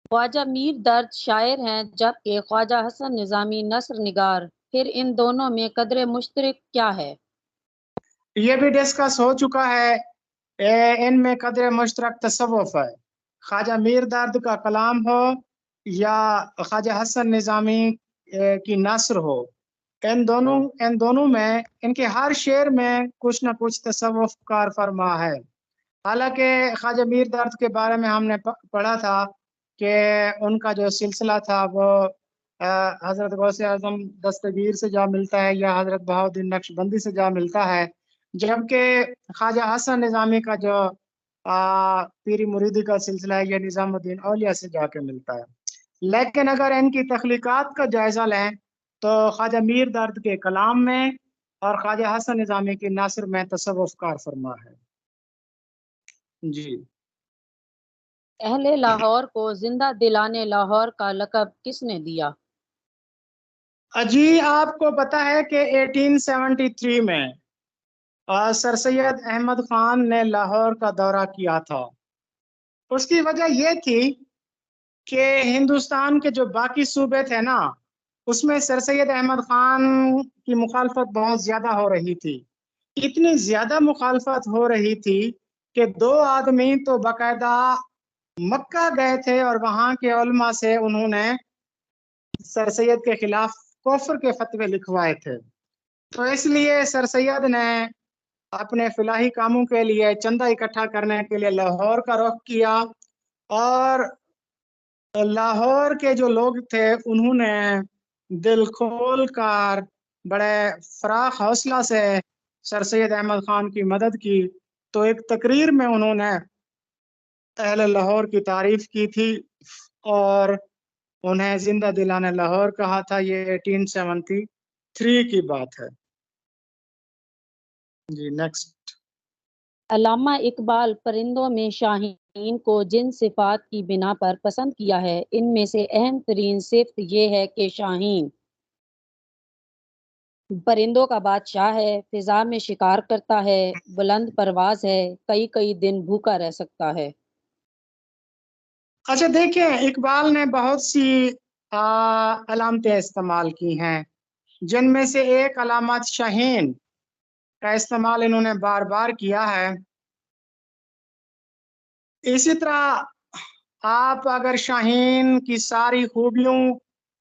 خواجہ میر درد شاعر ہیں جبکہ خواجہ حسن نظامی نثر نگار، پھر ان دونوں میں قدر مشترک کیا ہے؟ یہ بھی ڈسکس ہو چکا ہے. ان میں قدر مشترک تصوف ہے. خواجہ میر درد کا کلام ہو یا خواجہ حسن نظامی کی نثر ہو، ان دونوں میں ان کے ہر شعر میں کچھ نہ کچھ تصوف کار فرما ہے. حالانکہ خواجہ میر درد کے بارے میں ہم نے پڑھا تھا کہ ان کا جو سلسلہ تھا وہ حضرت غوث اعظم دستگیر سے جا ملتا ہے یا حضرت بہاؤالدین نقشبندی سے جا ملتا ہے، جبکہ خواجہ حسن نظامی کا جو پیری مریدی کا سلسلہ ہے یہ نظام الدین اولیاء سے جا کے ملتا ہے. لیکن اگر ان کی تخلیقات کا جائزہ لیں تو خواجہ میر درد کے کلام میں اور خواجہ حسن نظامی کی نثر میں تصوف کار فرما ہے. جی. اہل لاہور کو زندہ دلانے لاہور کا لقب کس نے دیا؟ جی آپ کو پتا ہے کہ 1873 میں سر سید احمد خان نے لاہور کا دورہ کیا تھا. اس کی وجہ یہ تھی کہ ہندوستان کے جو باقی صوبے تھے نا اس میں سر سید احمد خان کی مخالفت بہت زیادہ ہو رہی تھی. اتنی زیادہ مخالفت ہو رہی تھی کہ 2 آدمی تو باقاعدہ مکہ گئے تھے اور وہاں کے علماء سے انہوں نے سر سید کے خلاف کفر کے فتوے لکھوائے تھے. تو اس لیے سر سید نے اپنے فلاحی کاموں کے لیے چندہ اکٹھا کرنے کے لیے لاہور کا رخ کیا، اور لاہور کے جو لوگ تھے انہوں نے دل کھول کر بڑے فراخ حوصلہ سے سر سید احمد خان کی مدد کی. تو ایک تقریر میں انہوں نے اہل لاہور کی تعریف کی تھی اور انہیں زندہ دلانے لاہور کہا تھا. یہ 1873 کی بات ہے. جی نیکسٹ. علامہ اقبال پرندوں میں شاہین کو جن صفات کی بنا پر پسند کیا ہے ان میں سے اہم ترین صفت یہ ہے کہ شاہین پرندوں کا بادشاہ ہے، فضا میں شکار کرتا ہے، بلند پرواز ہے، کئی کئی دن بھوکا رہ سکتا ہے۔ اچھا دیکھیں، اقبال نے بہت سی علامتیں استعمال کی ہیں، جن میں سے ایک علامت شاہین کا استعمال انہوں نے بار بار کیا ہے۔ اسی طرح آپ اگر شاہین کی ساری خوبیوں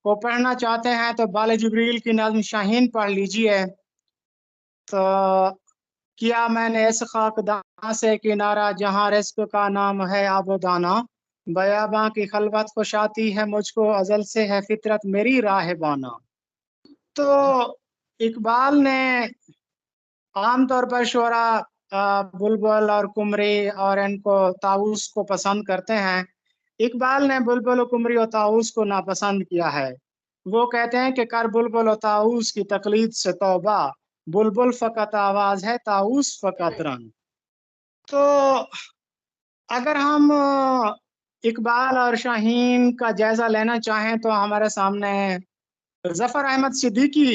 کو پڑھنا چاہتے ہیں تو بال جبریل کی نظم شاہین پڑھ لیجئے۔ تو کیا میں نے اس خاکدان سے کنارہ جہاں رزق کا نام ہے آب و دانا، بیاباں کی خلوت خوشاتی ہے مجھ کو ازل سے ہے فطرت میری راہ بانا۔ تو اقبال نے عام طور پر شعرا بلبل اور قمری اور ان کو طاؤس کو پسند کرتے ہیں۔ اقبال نے بلبل و قمری و طاؤس کو ناپسند کیا ہے۔ وہ کہتے ہیں کہ کر بلبل و طاؤس کی تقلید سے توبہ، بلبل فقط آواز ہے طاؤس فقط رنگ۔ تو اگر ہم اقبال اور شاہین کا جائزہ لینا چاہیں تو ہمارے سامنے ظفر احمد صدیقی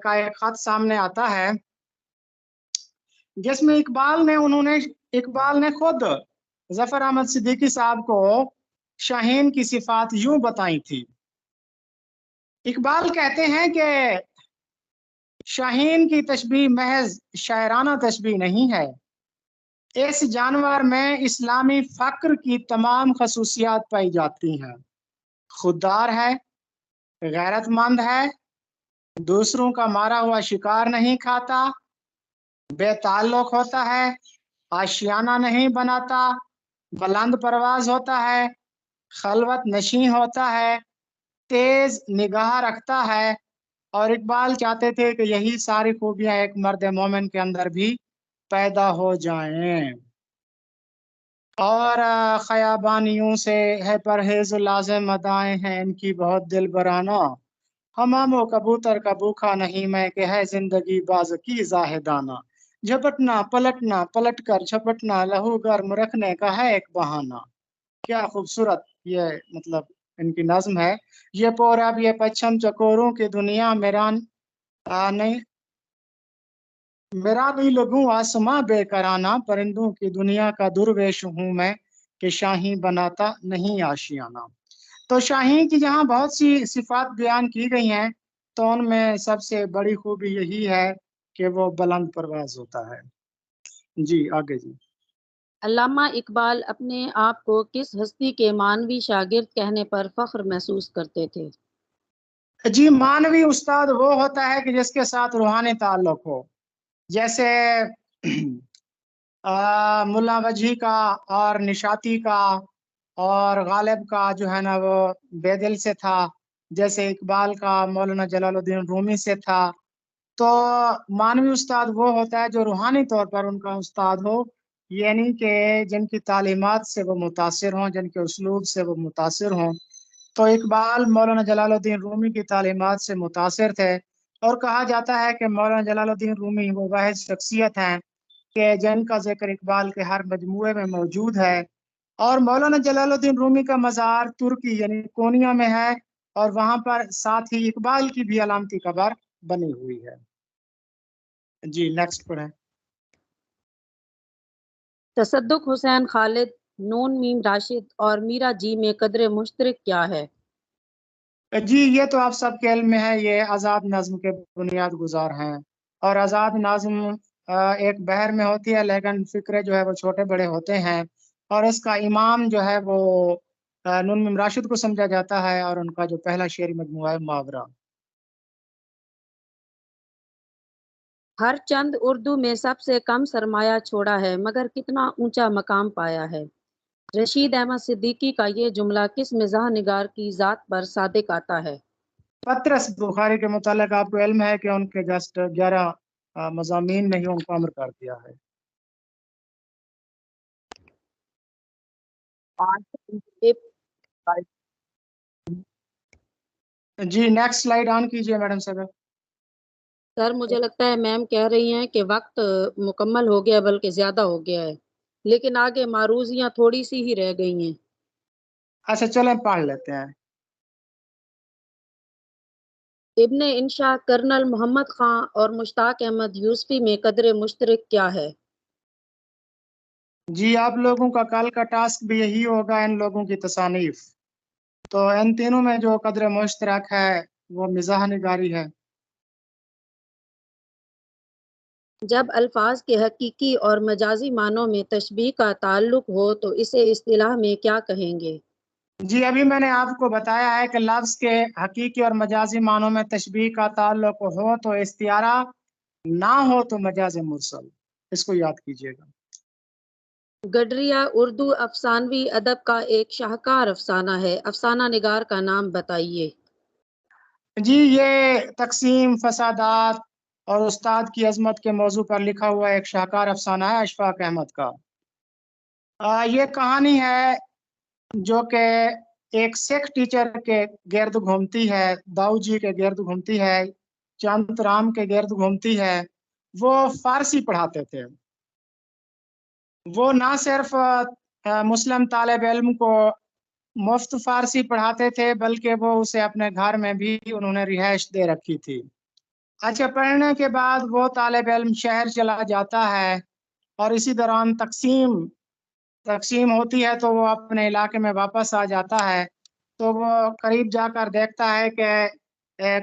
کا ایک خط سامنے آتا ہے، جس میں اقبال نے خود ظفر احمد صدیقی صاحب کو شاہین کی صفات یوں بتائی تھی۔ اقبال کہتے ہیں کہ شاہین کی تشبیہ محض شاعرانہ تشبیہ نہیں ہے، اس جانور میں اسلامی فقر کی تمام خصوصیات پائی جاتی ہیں۔ خوددار ہے، غیرت مند ہے، دوسروں کا مارا ہوا شکار نہیں کھاتا، بے تعلق ہوتا ہے، آشیانہ نہیں بناتا، بلند پرواز ہوتا ہے، خلوت نشین ہوتا ہے، تیز نگاہ رکھتا ہے۔ اور اقبال چاہتے تھے کہ یہی ساری خوبیاں ایک مرد مومن کے اندر بھی پیدا ہو جائیں۔ اور خیابانیوں سے ہے پرہیز لازم ادائیں ہیں ان کی بہت دل برانہ، حمام و کبوتر کا بھوکا نہیں میں کہ ہے زندگی باز کی زاہدانہ، جھپٹنا پلٹنا پلٹ کر جھپٹنا لہو گرم رکھنے کا ہے ایک بہانہ۔ کیا خوبصورت یہ مطلب ان کی نظم ہے۔ یہ پورب یہ پچھم چکوروں کی دنیا میرا نہیں لگوں آسماں بے کرانہ، پرندوں کی دنیا کا درویش ہوں میں کہ شاہین بناتا نہیں آشیانہ۔ تو شاہین کی جہاں بہت سی صفات بیان کی گئی ہیں تو ان میں سب سے بڑی خوبی یہی ہے کہ وہ بلند پرواز ہوتا ہے۔ جی آگے جی۔ علامہ اقبال اپنے آپ کو کس ہستی کے مانوی شاگرد کہنے پر فخر محسوس کرتے تھے؟ جی مانوی استاد وہ ہوتا ہے کہ جس کے ساتھ روحانی تعلق ہو، جیسے ملا وجہی کا اور نشاطی کا اور غالب کا جو ہے نا وہ بے دل سے تھا، جیسے اقبال کا مولانا جلال الدین رومی سے تھا۔ تو مانوی استاد وہ ہوتا ہے جو روحانی طور پر ان کا استاد ہو، یعنی کہ جن کی تعلیمات سے وہ متاثر ہوں، جن کے اسلوب سے وہ متاثر ہوں۔ تو اقبال مولانا جلال الدین رومی کی تعلیمات سے متاثر تھے، اور کہا جاتا ہے کہ مولانا جلال الدین رومی وہ واحد شخصیت ہیں کہ جن کا ذکر اقبال کے ہر مجموعے میں موجود ہے۔ اور مولانا جلال الدین رومی کا مزار ترکی یعنی کونیا میں ہے، اور وہاں پر ساتھ ہی اقبال کی بھی علامتی قبر بنی ہوئی ہے۔ جی نیکسٹ پڑھیں۔ تصدق حسین خالد، نون میم راشد اور میرا جی میں قدر مشترک کیا ہے؟ جی یہ تو آپ سب کے علم میں ہے، یہ آزاد نظم کے بنیاد گزار ہیں، اور آزاد نظم ایک بحر میں ہوتی ہے لیکن فکرے جو ہے وہ چھوٹے بڑے ہوتے ہیں، اور اس کا امام جو ہے وہ نون میم راشد کو سمجھا جاتا ہے، اور ان کا جو پہلا شعری مجموعہ ہے محاورہ۔ ہر چند اردو میں سب سے کم سرمایہ چھوڑا ہے مگر کتنا اونچا مقام پایا ہے۔ رشید احمد صدیقی کا یہ جملہ کس مزاح نگار کی ذات پر صادق آتا ہے؟ پطرس بخاری کے متعلق آپ کو علم ہے کہ ان کے جسٹ 11 مضامین نے ہی ان کو امر کر دیا ہے۔ 5 جی نیکسٹ سلائیڈ آن کیجئے میڈم صاحب۔ سر مجھے لگتا ہے میم کہہ رہی ہیں کہ وقت مکمل ہو گیا بلکہ زیادہ ہو گیا ہے، لیکن آگے معروضیاں تھوڑی سی ہی رہ گئی ہیں۔ اچھا چلیں پڑھ لیتے ہیں۔ ابن انشا کرنل محمد خان اور مشتاق احمد یوسفی میں قدر مشترک کیا ہے؟ جی آپ لوگوں کا کل کا ٹاسک بھی یہی ہوگا، ان لوگوں کی تصانیف۔ تو ان تینوں میں جو قدر مشترک ہے وہ مزاح نگاری ہے۔ جب الفاظ کے حقیقی اور مجازی معنوں میں تشبیہ کا تعلق ہو تو اسے اصطلاح میں کیا کہیں گے؟ جی ابھی میں نے آپ کو بتایا ہے کہ لفظ کے حقیقی اور مجازی معنوں میں تشبیہ کا تعلق ہو تو استعارہ، نہ ہو تو مجاز مرسل، اس کو یاد کیجیے گا۔ گڈریا اردو افسانوی ادب کا ایک شاہکار افسانہ ہے، افسانہ نگار کا نام بتائیے۔ جی یہ تقسیم، فسادات اور استاد کی عظمت کے موضوع پر لکھا ہوا ایک شاہکار افسانہ ہے اشفاق احمد کا۔ یہ کہانی ہے جو کہ ایک سکھ ٹیچر کے گرد گھومتی ہے، داؤ جی کے گرد گھومتی ہے، چند رام کے گرد گھومتی ہے۔ وہ فارسی پڑھاتے تھے۔ وہ نہ صرف مسلم طالب علم کو مفت فارسی پڑھاتے تھے بلکہ وہ اسے اپنے گھر میں بھی انہوں نے رہائش دے رکھی تھی۔ اچھا پڑھنے کے بعد وہ طالب علم شہر چلا جاتا ہے اور اسی دوران تقسیم ہوتی ہے تو وہ اپنے علاقے میں واپس آ جاتا ہے۔ تو وہ قریب جا کر دیکھتا ہے کہ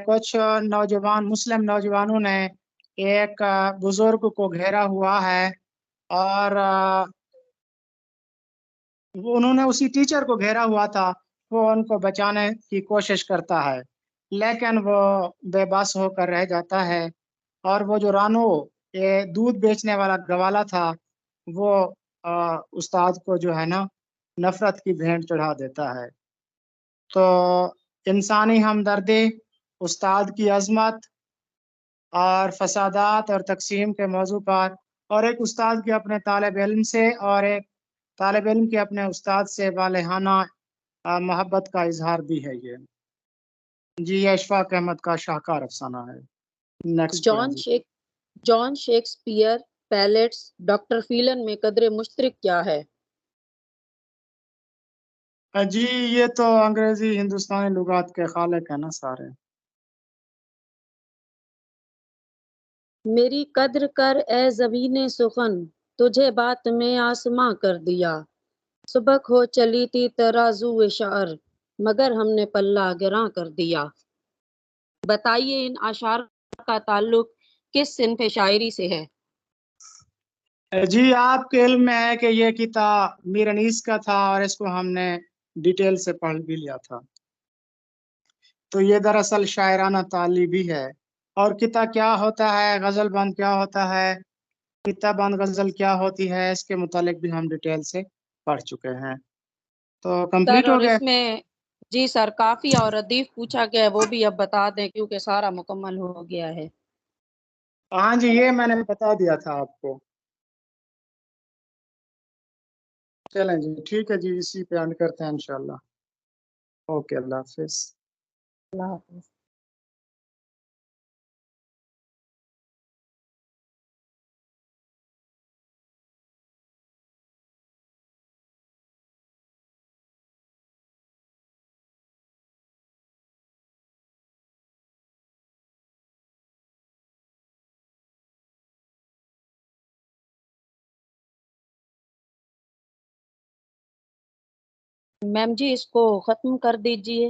کچھ مسلم نوجوانوں نے ایک بزرگ کو گھیرا ہوا ہے، اور انہوں نے اسی ٹیچر کو گھیرا ہوا تھا۔ وہ ان کو بچانے کی کوشش کرتا ہے لیکن وہ بے بس ہو کر رہ جاتا ہے، اور وہ جو رانو یہ دودھ بیچنے والا گوالا تھا وہ استاد کو جو ہے نا نفرت کی بھینٹ چڑھا دیتا ہے۔ تو انسانی ہمدردی، استاد کی عظمت اور فسادات اور تقسیم کے موضوع پر، اور ایک استاد کے اپنے طالب علم سے اور ایک طالب علم کے اپنے استاد سے والہانہ محبت کا اظہار بھی ہے یہ۔ جی یہ اشفاق احمد کا شاہکار افسانہ ہے۔ نیکسٹ پڑھیں جی۔ جان شیکسپیئر، پیلیٹس، ڈاکٹر فیلن میں قدر مشترک کیا ہے؟ جی یہ تو انگریزی ہندوستانی لغات کے خالق ہیں نا سارے۔ میری قدر کر اے زمین سخن، تجھے بات میں آسماں کر دیا۔ سبک ہو چلی تھی ترازو شعر، مگر ہم نے پلہ گراں کر دیا۔ بتائیے ان اشعار کا تعلق کس صنف شاعری سے ہے؟ جی آپ کے علم میں ہے کہ یہ کتاب میر انیس کا تھا اور اس کو ہم نے ڈیٹیل سے پڑھ بھی لیا تھا۔ تو یہ دراصل شاعرانہ تعلیب بھی ہے۔ اور کتاب کیا ہوتا ہے، غزل بند کیا ہوتا ہے، کتاب بند غزل کیا ہوتی ہے، اس کے متعلق بھی ہم ڈیٹیل سے پڑھ چکے ہیں۔ تو سر کمپلیٹ اور ہو گیا۔ اس میں جی سر قافیہ اور ردیف پوچھا گیا ہے، وہ بھی اب بتا دیں کیونکہ سارا مکمل ہو گیا ہے۔ ہاں جی یہ میں نے بتا دیا تھا آپ کو۔ چلیں جی ٹھیک ہے جی، اسی پہ اینڈ کرتے ہیں انشاءاللہ۔ اوکے اللہ حافظ۔ اللہ حافظ۔ میم جی اس کو ختم کر دیجئے۔